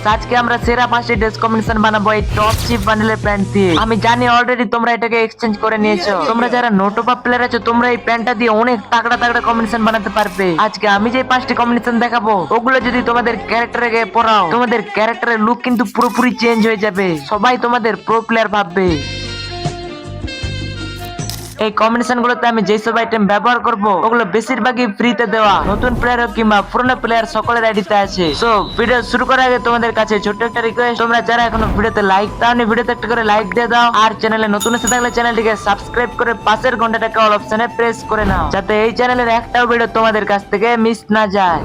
Guys আজকে আমরা সেরা 5টি ড্রেস কম্বিনেশন বানাবো এই টপ চিপ বান্ডেলের প্যান্ট দিয়ে। আমি জানি অলরেডি তোমরা এটাকে এক্সচেঞ্জ করে নিয়েছো। তোমরা যারা নোটোপা প্লেয়ার আছো তোমরা এই প্যান্টটা দিয়ে অনেক তাগড়া তাগড়া কম্বিনেশন বানাতে পারবে। আজকে আমি যে 5টি কম্বিনেশন দেখাবো ওগুলো যদি তোমাদের ক্যারেক্টারে গিয়ে পরাও তোমাদের ক্যারেক্টারের লুক কিন্তু পুরোপুরি চেঞ্জ হয়ে যাবে। সবাই তোমাদের প্রো প্লেয়ার ভাববে। এই কম্বিনেশন গুলোতে আমি যেসব আইটেম ব্যবহার করব ওগুলো বেশিরভাগই ফ্রিতে দেওয়া। নতুন প্লেয়ার কিংবা পুরনো প্লেয়ার সকলের আইডিতে আছে। সো ভিডিও শুরু করার আগে তোমাদের কাছে ছোট্ট একটা রিকোয়েস্ট, তোমরা যারা এখনো ভিডিওতে লাইক দাওনি ভিডিওতে একটা করে লাইক দিয়ে দাও, আর চ্যানেলে নতুন এসে থাকলে চ্যানেলটিকে সাবস্ক্রাইব করে পাশের ঘন্টাটাকে অল অপশনে প্রেস করে নাও, যাতে এই চ্যানেলের একটাও ভিডিও তোমাদের কাছ থেকে মিস না যায়।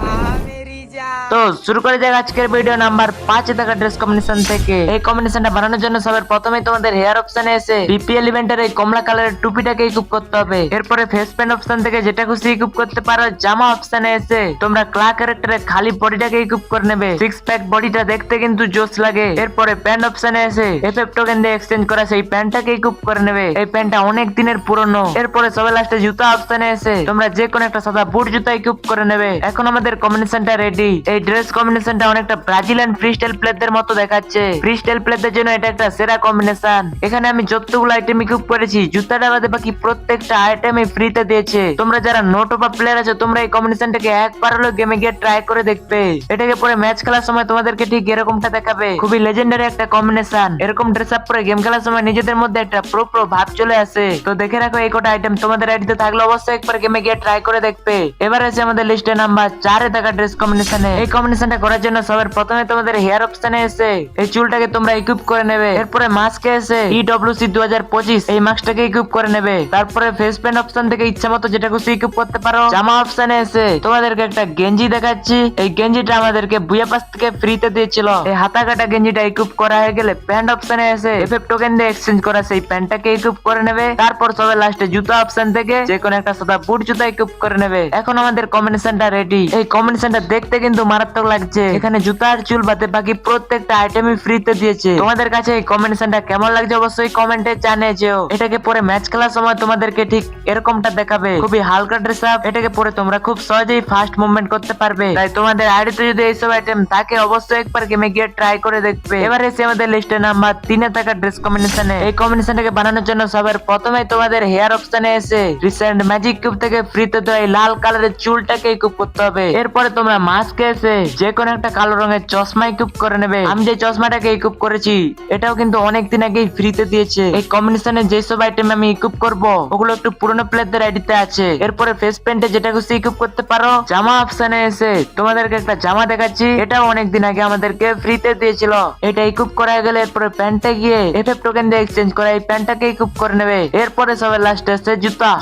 তো শুরু করে যাক আজকের ভিডিও নাম্বার 5 থাকা ড্রেস কম্বিনেশন থেকে। এই কম্বিনেশনটা বানানোর জন্য সবার প্রথমে তোমাদের হেয়ার অপশনে এসে বিপিএল ইভেন্টের এই কমলা কালারের টুপিটাকে ইকুইপ করতে হবে। এরপরে ফেস প্যান্ট অপশন থেকে যেটা খুশি ইকুইপ করতে পারো। জামা অপশনে এসে তোমরা ক্লা ক্যারেক্টারে খালি বডিটাকে ইকুইপ করে নেবে। সিক্স প্যাক বডিটা দেখতে কিন্তু জোস লাগে। এরপরে প্যান্ট অপশনে এসে এফএফ টোকেন দিয়ে এক্সচেঞ্জ করা সেই প্যান্টটাকে ইকুইপ করে নেবে। এই প্যান্টটা অনেক দিনের পুরনো। এরপরে সবার লাস্টে জুতা অপশনে এসে তোমরা যে কোনো একটা সাদা বুট জুতা ইকুইপ করে নেবে। এখন আমাদের কম্বিনেশনটা রেডি। এই ড্রেস কম্বিনেশনটা অনেকটা ব্রাজিলিয়ান ফ্রিস্টাইল প্লেয়ারদের মতো দেখাচ্ছে। ফ্রিস্টাইল প্লেয়ারদের জন্য এটা একটা সেরা কম্বিনেশন। এখানে আমি যতগুলো আইটেম ইকুইপ করেছি জুতাটা বাদে বাকি প্রত্যেকটা আইটেমই ফ্রিতে দিয়েছে। তোমরা যারা নোটোপা প্লেয়ার আছো তোমরা এই কম্বিনেশনটাকে একবার হলো গেমে গিয়ে ট্রাই করে দেখবে। এটাকে পরে ম্যাচ খেলার সময় তোমাদেরকে ঠিক এরকমটা দেখাবে। খুবই লেজেন্ডারি একটা কম্বিনেশন। এরকম ড্রেস আপ পরে গেম খেলার সময় নিজেদের মধ্যে একটা প্রো ভাব চলে আসে। তো দেখে রাখো এই কটা আইটেম তোমাদের আইডিতে থাকলে অবশ্যই একবার গেমে গিয়ে ট্রাই করে দেখবে। এবার আছে আমাদের লিস্টে নাম্বার 4 এ থাকা ড্রেস কম্বিনেশনে। এই কম্বিনেশনটা করার জন্য সবার প্রথমে তোমাদের হেয়ার অপশনে এসে এই চুলটাকে তোমরা ইকুইপ করে নেবে। এরপরে মাস্কে এসে ইডব্লিউসি 2025 এই মাস্কটাকে ইকুইপ করে নেবে। তারপরে ফেস প্যান্ট অপশন থেকে ইচ্ছা মতো যেটা খুশি ইকুইপ করতে পারো। জামা অপশনে এসে তোমাদেরকে একটা গেঞ্জি দেখাচ্ছি। এই গেঞ্জিটা আমাদেরকে বুয়া পাস থেকে ফ্রিতে দিয়েছিল। এই হাতা কাটা গেঞ্জিটা ইকুইপ করা হয়ে গেলে প্যান্ট অপশনে এসে এফএফ টোকেন দিয়ে এক্সচেঞ্জ করা সেই প্যান্টটাকে ইকুইপ করে নেবে। তারপর সবার লাস্টে জুতা অপশন থেকে যে কোনো একটা সাদা বুট জুতা ইকুইপ করে নেবে। এখন আমাদের কম্বিনেশনটা রেডি। এই কম্বিনেশনটা দেখতে কিন্তু মারাত্মক লাগছে। এখানে জুতা আর চুল বাদে বাকি প্রত্যেকটা আইটেমই ফ্রিতে দিয়েছে। তোমাদের কাছে এই কম্বিনেশনটা কেমন লাগছে অবশ্যই কমেন্টে জানিয়ে যেও। এটাকে পরে ম্যাচ খেলার সময় তোমাদেরকে ঠিক এরকমটা দেখাবে। খুবই হালকা ড্রেস আপ। এটাকে পরে তোমরা খুব সহজেই ফাস্ট মুভমেন্ট করতে পারবে। তাই তোমাদের আইডিতে যদি এইসব আইটেম থাকে অবশ্যই একবার গেমে গিয়ে ট্রাই করে দেখবে। এবার এসে আমাদের লিস্টে নাম্বার 3 এ থাকা ড্রেস কম্বিনেশনে। এই কম্বিনেশনটাকে বানানোর জন্য সবার প্রথমে তোমাদের হেয়ার অপশনে এসে রিসেন্ট ম্যাজিক কিউব থেকে ফ্রিতে দেওয়া এই লাল কালারের চুলটাকে ইকুইপ করতে হবে। এরপরে তোমরা মাস্কে এসে যে কোনো একটা কালো রঙের চশমা ইকুইপ করে নেবে। আমি যে চশমাটাকে ইকুইপ করেছি এটাও কিন্তু অনেকদিন আগেই ফ্রিতে দিয়েছে। এই কম্বিনেশনে যেসব আইটেম আমি ইকুইপ করব ওগুলো একটু পুরনো প্লেয়ারদের আইডিতে আছে। এরপরে ফেস প্যান্টে যেটা খুশি ইকুইপ করতে পারো। জামা অপশনে এসে তোমাদেরকে একটা জামা দেখাচ্ছি। এটাও অনেকদিন আগে আমাদেরকে ফ্রিতে দিয়েছিল। এটা ইকুইপ করা গেলে এরপরে প্যান্টে গিয়ে এফএফ টোকেন দিয়ে এক্সচেঞ্জ করে এই প্যান্টটাকে ইকুইপ করে নেবে। এরপরে সবাই লাস্টে এসে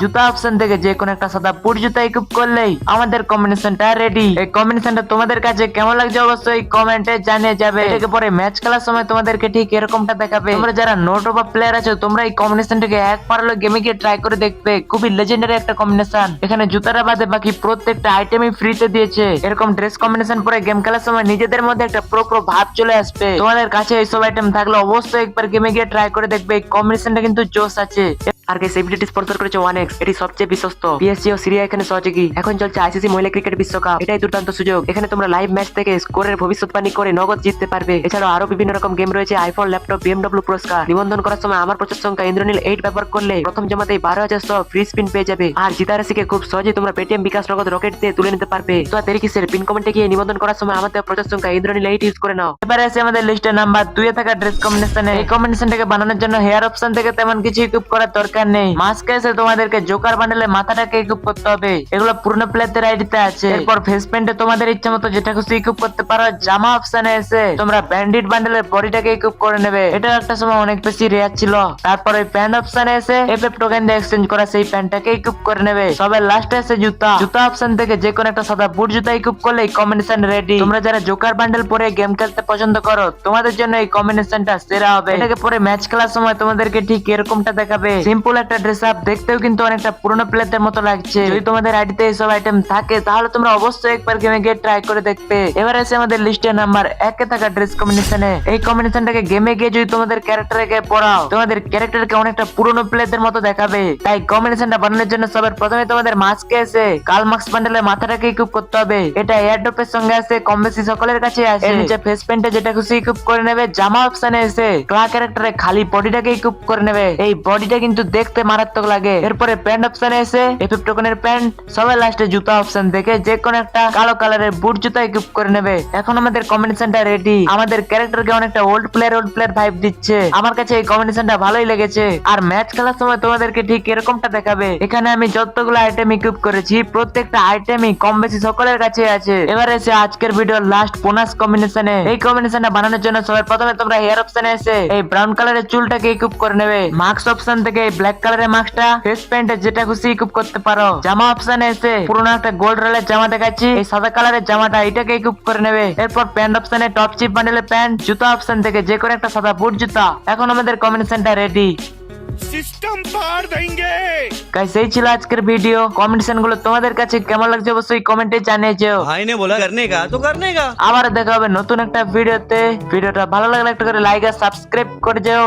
জুতা অপশন থেকে যে কোনো একটা সাদা বুট জুতা ইকুইপ করলেই আমাদের কম্বিনেশনটা রেডি। এই কম্বিনেশনটা তোমাদের কাছে কেমন লাগছে অবশ্যই কমেন্টে জানিয়ে যাবে। এটাকে পরে ম্যাচ খেলার সময় তোমাদেরকে ঠিক এরকমটা দেখাবে। তোমরা যারা নোটোপা প্লেয়ার আছো তোমরা এই কম্বিনেশনটাকে একবার হলো গেমে গিয়ে ট্রাই করে দেখবে। খুবই লেজেন্ডারি একটা কম্বিনেশন। এখানে জুতাটা বাদে বাকি প্রত্যেকটা আইটেমই ফ্রিতে দিয়েছে। এরকম ড্রেস কম্বিনেশন পরে গেম খেলার সময় নিজেদের মধ্যে একটা প্রো ভাব চলে আসবে। তোমাদের কাছে এইসব আইটেম থাকলে অবশ্যই একবার গেমে গিয়ে ট্রাই করে দেখবে। এই কম্বিনেশনটা কিন্তু জোস আছে। আর গাইস এই ভিডিওটি স্পন্সর করেছে 1x। এটি সবচেয়ে বিশ্বস্ত পিএসজি ও সিরিয়া এখানে সহযোগী। এখন চলছে আইসিসি মহিলা ক্রিকেট বিশ্বকাপ। এটাই দুর্দান্ত সুযোগ। এখানে তোমরা লাইভ ম্যাচ থেকে স্কোরের ভবিষ্যৎবাণী করে নগদ জিততে পারবে। এছাড়াও আরো বিভিন্ন রকম গেম রয়েছে। আইফোন, ল্যাপটপ, বিএমডব্লিউ পুরস্কার। নিবন্ধন করার সময় আমার প্রচার সংখ্যা ইন্দ্রনীল 8 ব্যবহার করলে প্রথম জমাতেই 12,100 ফ্রি স্পিন পেয়ে যাবে। আর জিতা রাশিকে খুব সহজেই তোমরা পেটিএম, বিকাশ, নগদ, রকেট দিয়ে তুলে নিতে পারবে। তো আর দেরি কিসের? পিন কমেন্টে গিয়ে নিবন্ধন করার সময় আমাদের প্রচার সংখ্যা ইন্দ্রনীল 8 ইউজ করে নাও। এবারে আছে আমাদের লিস্টে নাম্বার 2 এ থাকা ড্রেস কম্বিনেশনে। এই কম্বিনেশনটাকে বানানোর জন্য হেয়ার অপশন থেকে তেমন কিছু ইকুইপ করার দরকার নেই। মাস্কে এসে তোমাদেরকে জোকার বান্ডেলে মাথাটাকে ইকুইপ করতে হবে। এগুলো পুরনো প্লেয়ারদের আইডিতে আছে। এরপর ফেস প্যান্টে তোমাদের ইচ্ছা মতো যেটা খুশি ইকুইপ করতে পারো। জামা অপশনে এসে তোমরা ব্যান্ডিট বান্ডেলের বডিটাকে ইকুইপ করে নেবে। এটা একটা সময় অনেক বেশি রেয়ার ছিল। তারপর ওই প্যান্ট অপশনে এসে এফএফ টোকেন দিয়ে এক্সচেঞ্জ করা সেই প্যান্টটাকে ইকুইপ করে নেবে। সবার লাস্টে এসে জুতা অপশন থেকে যে কোনো একটা সাদা বুট জুতা ইকুইপ করলে এই কম্বিনেশন রেডি। তোমরা যারা জোকার বান্ডেল পরে গেম খেলতে পছন্দ করো তোমাদের জন্য এই কম্বিনেশনটা সেরা হবে। এটাকে পরে ম্যাচ খেলার সময় তোমাদেরকে ঠিক এরকমটা দেখাবে। সিম্পল সিম্পল একটা ড্রেস আপ, দেখতেও কিন্তু অনেকটা পুরোনো প্লেয়ারদের মতো লাগছে। যদি তোমাদের আইডিতে এইসব আইটেম থাকে তাহলে তোমরা অবশ্যই একবার গেমে গিয়ে ট্রাই করে দেখবে। এবার আছে আমাদের লিস্টে নাম্বার 1 এ থাকা ড্রেস কম্বিনেশনে। এই কম্বিনেশনটাকে গেমে গিয়ে যদি তোমাদের ক্যারেক্টারকে পড়াও, তোমাদের ক্যারেক্টারকে অনেকটা পুরোনো প্লেয়ারদের মতো দেখাবে। তাই কম্বিনেশনটা বানানোর জন্য সবার প্রথমে তোমাদের মাস্কে এসে কাল মার্কস বান্ডেলের মাথাটাকে ইকুইপ করতে হবে। এটা এয়ারড্রপের সঙ্গে আছে, কম বেশি সকলের কাছে আছে। এর নিচে ফেস পেইন্টে যেটা খুশি ইকুইপ করে নেবে। জামা অপশনে এসে ক্লা ক্যারেক্টারে খালি বডিটাকে ইকুইপ করে নেবে। এই বডিটা কিন্তু দেখতে মারাত্মক লাগে। এরপরে প্যান্ট অপশনে এসে এফএফ টোকেনের প্যান্ট, সবাই লাস্টে জুতা অপশন দেখে যে কোনো একটা কালো কালারের বুট জুতা ইকুইপ করে নেবে। এখন আমাদের কম্বিনেশনটা রেডি। আমাদের ক্যারেক্টারকে অনেকটা ওল্ড প্লেয়ার ভাইব দিচ্ছে। আমার কাছে এই কম্বিনেশনটা ভালোই লেগেছে। আর ম্যাচ খেলার সময় তোমাদেরকে ঠিক এরকমটা দেখাবে। এখানে আমি যতগুলো আইটেম ইকুইপ করেছি প্রত্যেকটা আইটেমই কম বেশি সকলের কাছে আছে। এবার এসে আজকের ভিডিওর লাস্ট বোনাস কম্বিনেশনে। এই কম্বিনেশনটা বানানোর জন্য সবার প্রথমে তোমরা হেয়ার অপশনে এসে এই ব্রাউন কালারের চুলটাকে ইকুইপ করে নেবে। মাস্ক অপশন থেকে এই ব্ল্যাক কালারের মাস্কটা, ফেস পেইন্টে যেটা খুশি ইকুইপ করতে পারো। জামা অপশনে এসে পুরোনো একটা গোল্ড রয়েলের জামা দেখাচ্ছি, এই সাদা কালারের জামাটা এটাকে ইকুইপ করে নেবে। এরপর প্যান্ট অপশনে টপ চিপ বান্ডেলের প্যান্ট, জুতা অপশন থেকে যে কোনো একটা সাদা বুট জুতা। এখন আমাদের কম্বিনেশনটা রেডি। सिस्टम पार देंगे। গাইস এই ছিল আজকের ভিডিও। কম্বিনেশন গুলো তোমাদের কাছে কেমন লাগছে অবশ্যই কমেন্টে জানিয়ে যেও। भाई ने बोला करने का तो करने का। আবার দেখা হবে নতুন একটা ভিডিওতে। ভিডিওটা ভালো লাগলে একটা করে লাইক আর সাবস্ক্রাইব করে যেও।